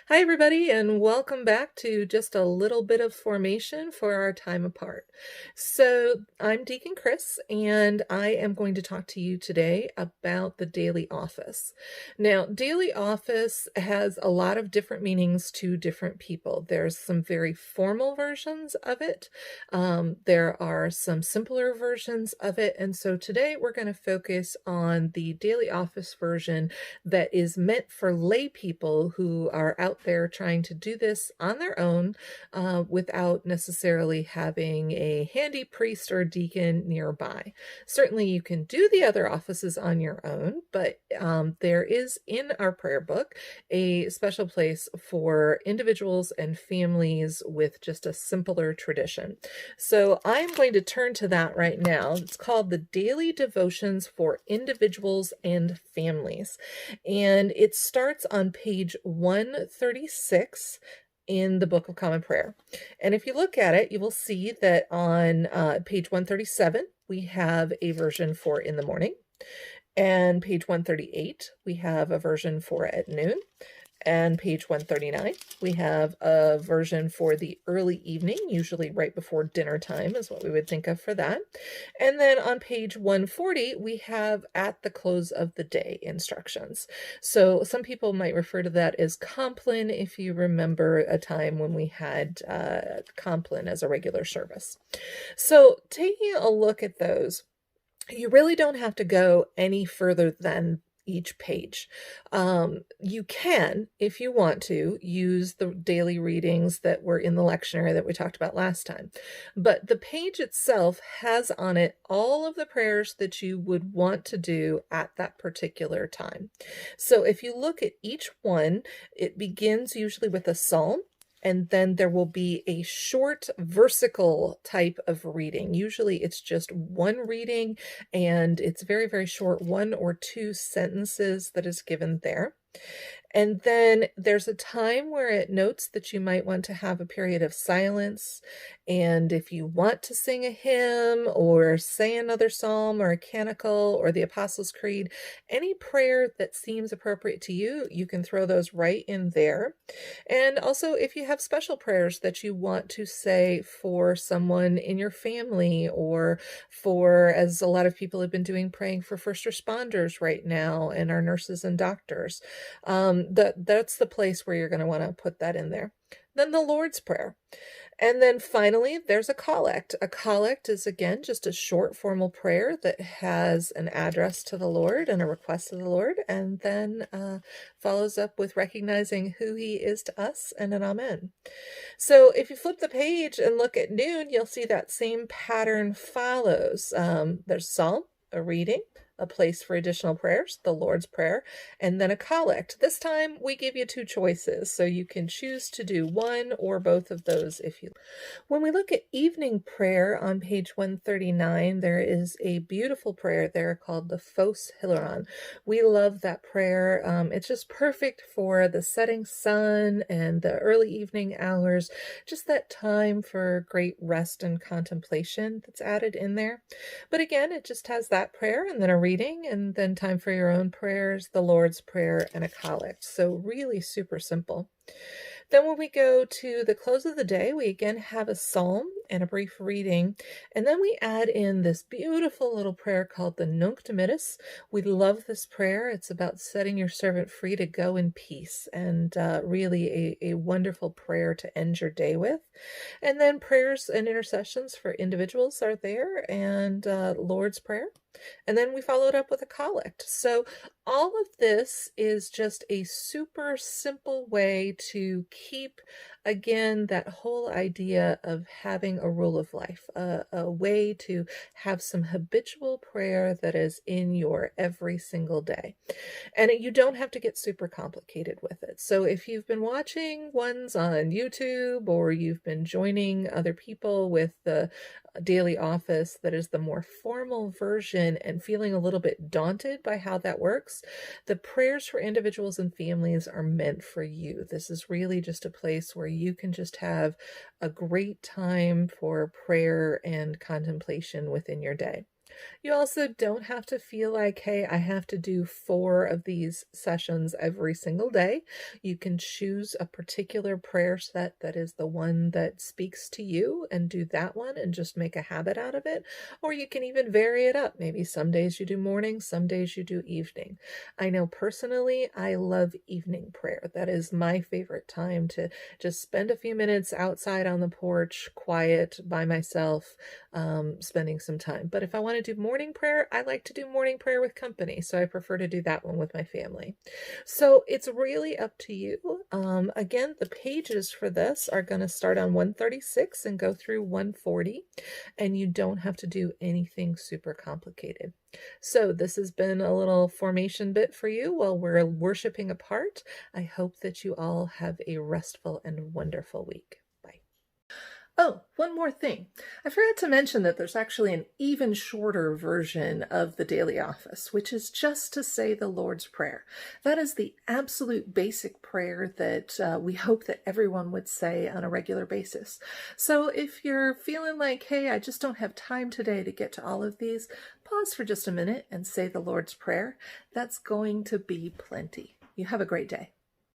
Hi, everybody, and welcome back to just a little bit of formation for our time apart. So, I'm Deacon Chris, and I am going to talk to you today about the daily office. Now, daily office has a lot of different meanings to different people. There's some very formal versions of it, there are some simpler versions of it, and so today we're going to focus on the daily office version that is meant for lay people who are out there trying to do this on their own without necessarily having a handy priest or deacon nearby. Certainly, you can do the other offices on your own, but there is in our prayer book a special place for individuals and families with just a simpler tradition. So I'm going to turn to that right now. It's called the Daily Devotions for Individuals and Families. And it starts on page 136 in the Book of Common Prayer. And if you look at it, you will see that on page 137, we have a version for in the morning. And page 138, we have a version for at noon. And page 139, we have a version for the early evening, usually right before dinner time is what we would think of for that. And then on page 140, we have at the close of the day instructions. So some people might refer to that as Compline if you remember a time when we had Compline as a regular service. So taking a look at those, you really don't have to go any further than each page. You can, if you want to, use the daily readings that were in the lectionary that we talked about last time. But the page itself has on it all of the prayers that you would want to do at that particular time. So if you look at each one, it begins usually with a psalm. And then there will be a short versicle type of reading. Usually it's just one reading and it's very, very short, 1 or 2 sentences that is given there. And then there's a time where it notes that you might want to have a period of silence. And if you want to sing a hymn or say another psalm or a canticle or the Apostles' Creed, any prayer that seems appropriate to you, you can throw those right in there. And also, if you have special prayers that you want to say for someone in your family or for, as a lot of people have been doing, praying for first responders right now and our nurses and doctors, that's the place where you're going to want to put that in there. Then the Lord's Prayer. And then finally, there's a collect. A collect is, again, just a short formal prayer that has an address to the Lord and a request to the Lord, and then follows up with recognizing who he is to us and an amen. So if you flip the page and look at noon, you'll see that same pattern follows. There's psalm, a reading, a place for additional prayers, the Lord's Prayer, and then a collect. This time we give you 2 choices, so you can choose to do one or both of those if you. When we look at evening prayer on page 139, there is a beautiful prayer there called the Phos Hilaron. We love that prayer. It's just perfect for the setting sun and the early evening hours, just that time for great rest and contemplation that's added in there. But again, it just has that prayer and then a reading and then time for your own prayers, the Lord's Prayer, and a collect. So really super simple. Then when we go to the close of the day, we again have a psalm and a brief reading, and then we add in this beautiful little prayer called the Nunc Dimittis. We love this prayer. It's about setting your servant free to go in peace, and really a wonderful prayer to end your day with. And then prayers and intercessions for individuals are there, and Lord's Prayer. And then we followed up with a collect. So all of this is just a super simple way to keep, again, that whole idea of having a rule of life, a way to have some habitual prayer that is in your every single day. And you don't have to get super complicated with it. So if you've been watching ones on YouTube or you've been joining other people with the daily office that is the more formal version and feeling a little bit daunted by how that works, the prayers for individuals and families are meant for you. This is really just a place where you can just have a great time for prayer and contemplation within your day. You also don't have to feel like, hey, I have to do 4 of these sessions every single day. You can choose a particular prayer set that is the one that speaks to you and do that one and just make a habit out of it. Or you can even vary it up. Maybe some days you do morning, some days you do evening. I know personally, I love evening prayer. That is my favorite time to just spend a few minutes outside on the porch, quiet by myself, spending some time. But if I want to do morning prayer, I like to do morning prayer with company. So I prefer to do that one with my family. So it's really up to you. Again, the pages for this are going to start on 136 and go through 140, and you don't have to do anything super complicated. So this has been a little formation bit for you while we're worshiping apart. I hope that you all have a restful and wonderful week. Bye. Oh, one more thing. I forgot to mention that there's actually an even shorter version of the Daily Office, which is just to say the Lord's Prayer. That is the absolute basic prayer that we hope that everyone would say on a regular basis. So if you're feeling like, hey, I just don't have time today to get to all of these, pause for just a minute and say the Lord's Prayer. That's going to be plenty. You have a great day.